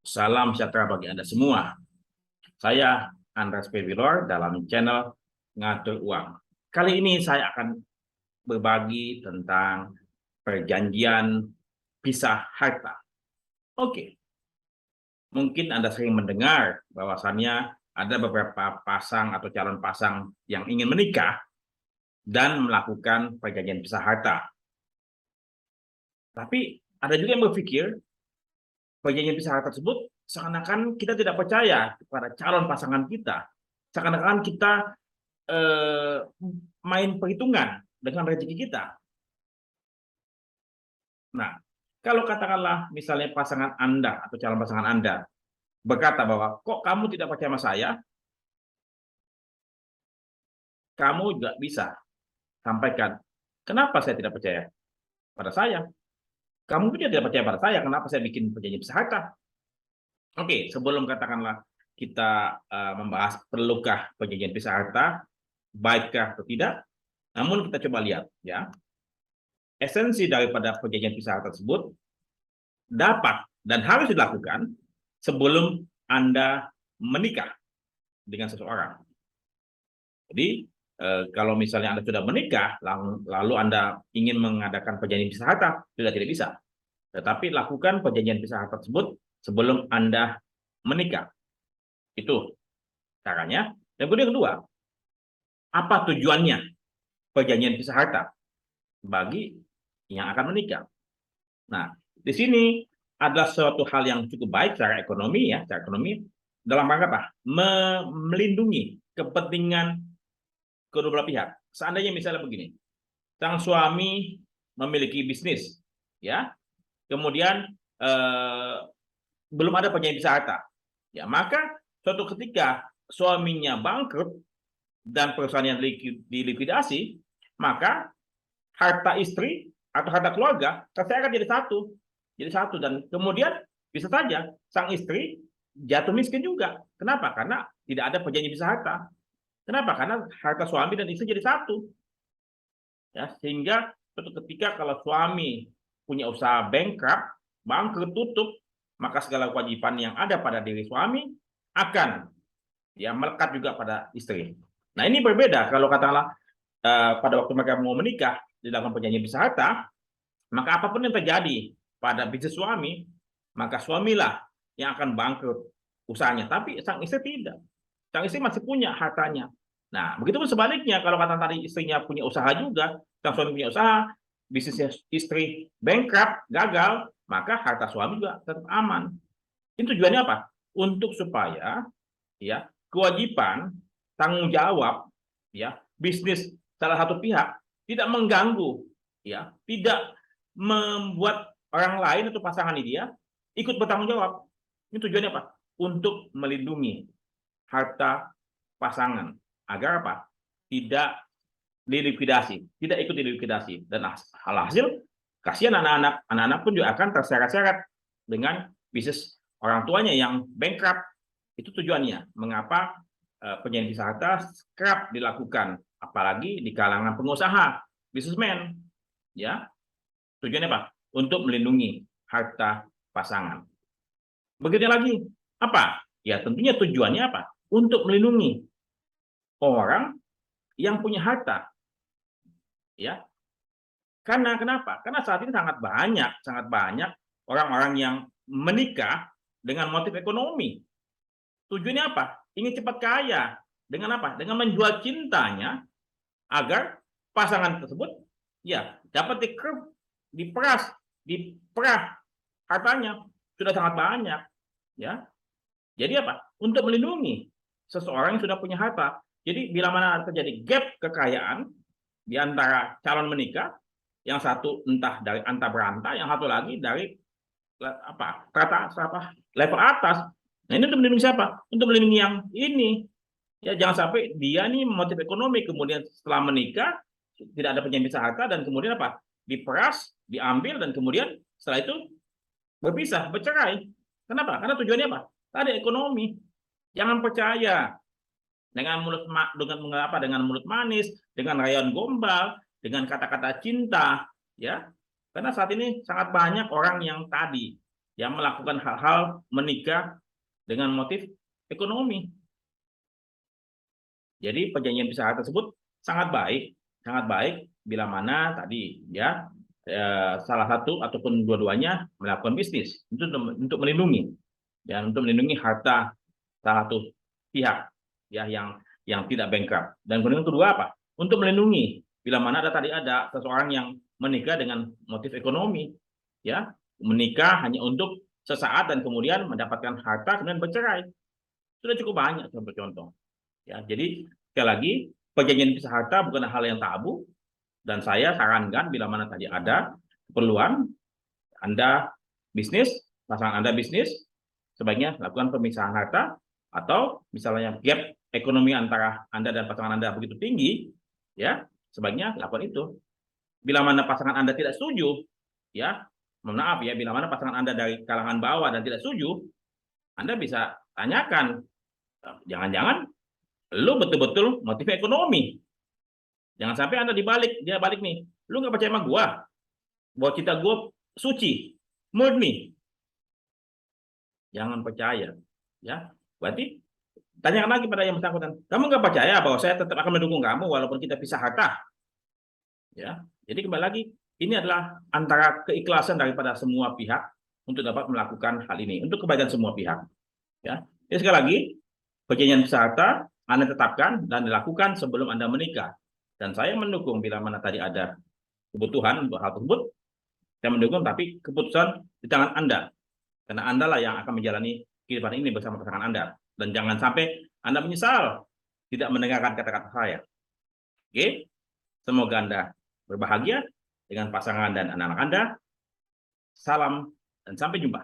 Salam sejahtera bagi Anda semua. Saya Andreas Pevilor dalam channel Ngatur Uang. Kali ini saya akan berbagi tentang perjanjian pisah harta. Oke, mungkin Anda sering mendengar bahwasannya ada beberapa pasang atau calon pasang yang ingin menikah dan melakukan perjanjian pisah harta. Tapi ada juga yang berpikir perjanjian pisah harta tersebut seakan-akan kita tidak percaya kepada calon pasangan kita. Seakan-akan kita main perhitungan dengan rezeki kita. Nah, kalau katakanlah misalnya pasangan Anda atau calon pasangan Anda berkata bahwa kok kamu tidak percaya sama saya, kamu juga bisa sampaikan, kenapa saya tidak percaya pada saya? Kamu juga tidak percaya pada saya, kenapa saya bikin perjanjian pisah harta? Oke, sebelum katakanlah kita membahas perlukah perjanjian pisah harta, baikkah atau tidak, namun kita coba lihat ya, esensi daripada perjanjian pisah harta tersebut dapat dan harus dilakukan sebelum Anda menikah dengan seseorang. Jadi kalau misalnya Anda sudah menikah, lalu Anda ingin mengadakan perjanjian pisah harta, sudah tidak bisa. Tetapi lakukan perjanjian pisah harta tersebut sebelum Anda menikah. Itu caranya. Dan kemudian kedua, apa tujuannya perjanjian pisah harta bagi yang akan menikah? Nah, di sini adalah suatu hal yang cukup baik secara ekonomi ya, secara ekonomi dalam rangka apa? Melindungi kepentingan kedua belah pihak. Seandainya misalnya begini, sang suami memiliki bisnis, ya, kemudian belum ada perjanjian pisah harta, ya maka suatu ketika suaminya bangkrut dan perusahaannya dilikuidasi, maka harta istri atau harta keluarga saya akan jadi satu dan kemudian bisa saja sang istri jatuh miskin juga. Kenapa? Karena tidak ada perjanjian pisah harta. Kenapa? Karena harta suami dan istri jadi satu. Ya, sehingga suatu ketika kalau suami punya usaha bankrupt, bangkrut, tutup, maka segala kewajiban yang ada pada diri suami akan ya melekat juga pada istri. Nah, ini berbeda kalau katakanlah pada waktu mereka mau menikah dilakukan perjanjian pisah harta, maka apapun yang terjadi pada bisnis suami, maka suamilah yang akan bangkrut usahanya. Tapi sang istri tidak. Sang istri masih punya hartanya. Nah, begitu pun sebaliknya, kalau kata tadi istrinya punya usaha juga, sang suami punya usaha, bisnis istri bankrupt, gagal, maka harta suami juga tetap aman. Ini tujuannya apa? Untuk supaya ya kewajiban, tanggung jawab, ya bisnis salah satu pihak tidak mengganggu, ya tidak membuat orang lain atau pasangan dia ikut bertanggung jawab. Ini tujuannya apa? Untuk melindungi harta pasangan agar apa? Tidak dilikuidasi, tidak ikut dilikuidasi dan hasil kasihan anak-anak pun juga akan terseret-seret dengan bisnis orang tuanya yang bankrupt. Itu tujuannya. Mengapa perjanjian pisah harta kerap dilakukan, apalagi di kalangan pengusaha, bisnismen, ya tujuannya apa? Untuk melindungi harta pasangan. Begitu lagi, apa? Ya tentunya tujuannya apa? Untuk melindungi orang yang punya harta, ya. Karena kenapa? Karena saat ini sangat banyak orang-orang yang menikah dengan motif ekonomi. Tujuannya apa? Ingin cepat kaya. Dengan apa? Dengan menjual cintanya agar pasangan tersebut ya dapat diperas, diperah hartanya sudah sangat banyak, ya. Jadi apa? Untuk melindungi seseorang yang sudah punya harta. Jadi bila mana terjadi gap kekayaan di antara calon menikah, yang satu entah dari anta beranta, yang satu lagi dari level atas. Nah ini untuk melindungi siapa? Untuk melindungi yang ini. Ya jangan sampai dia nih motif ekonomi kemudian setelah menikah tidak ada perjanjian pisah harta dan kemudian apa? Diperas, diambil dan kemudian setelah itu berpisah, bercerai. Kenapa? Karena tujuannya apa? Tadi ekonomi. Jangan percaya dengan mulut manis, dengan rayuan gombal, dengan kata-kata cinta, ya. Karena saat ini sangat banyak orang yang tadi yang melakukan hal-hal menikah dengan motif ekonomi. Jadi perjanjian pisah harta tersebut sangat baik bila mana tadi ya salah satu ataupun dua-duanya melakukan bisnis untuk melindungi untuk melindungi harta salah satu pihak ya yang tidak bankrupt. Dan kemudian kedua apa? Untuk melindungi bila mana ada seseorang yang menikah dengan motif ekonomi ya, menikah hanya untuk sesaat dan kemudian mendapatkan harta kemudian bercerai. Sudah cukup banyak contoh-contoh. Ya, jadi sekali lagi perjanjian pisah harta bukan hal yang tabu dan saya sarankan bila mana tadi ada keperluan Anda bisnis, pasangan Anda bisnis, sebaiknya lakukan pemisahan harta atau misalnya gap ekonomi antara Anda dan pasangan Anda begitu tinggi, ya sebaiknya lakukan itu. Bila mana pasangan Anda tidak setuju, ya mohon maaf ya, bila mana pasangan Anda dari kalangan bawah dan tidak setuju, Anda bisa tanyakan, jangan-jangan lu betul-betul motif ekonomi. Jangan sampai Anda dia balik nih, lu nggak percaya sama gua, bahwa kita gua suci, murni. Jangan percaya, ya. Berarti tanyakan lagi pada yang bersangkutan, kamu nggak percaya bahwa saya tetap akan mendukung kamu walaupun kita pisah harta, ya. Jadi kembali lagi, ini adalah antara keikhlasan daripada semua pihak untuk dapat melakukan hal ini untuk kebaikan semua pihak, ya. Jadi sekali lagi, perjanjian pisah harta Anda tetapkan dan dilakukan sebelum Anda menikah. Dan saya mendukung bila mana tadi ada kebutuhan untuk hal tersebut, saya mendukung, tapi keputusan di tangan Anda. Karena Anda lah yang akan menjalani kehidupan ini bersama pasangan Anda. Dan jangan sampai Anda menyesal tidak mendengarkan kata-kata saya. Oke? Semoga Anda berbahagia dengan pasangan dan anak-anak Anda. Salam dan sampai jumpa.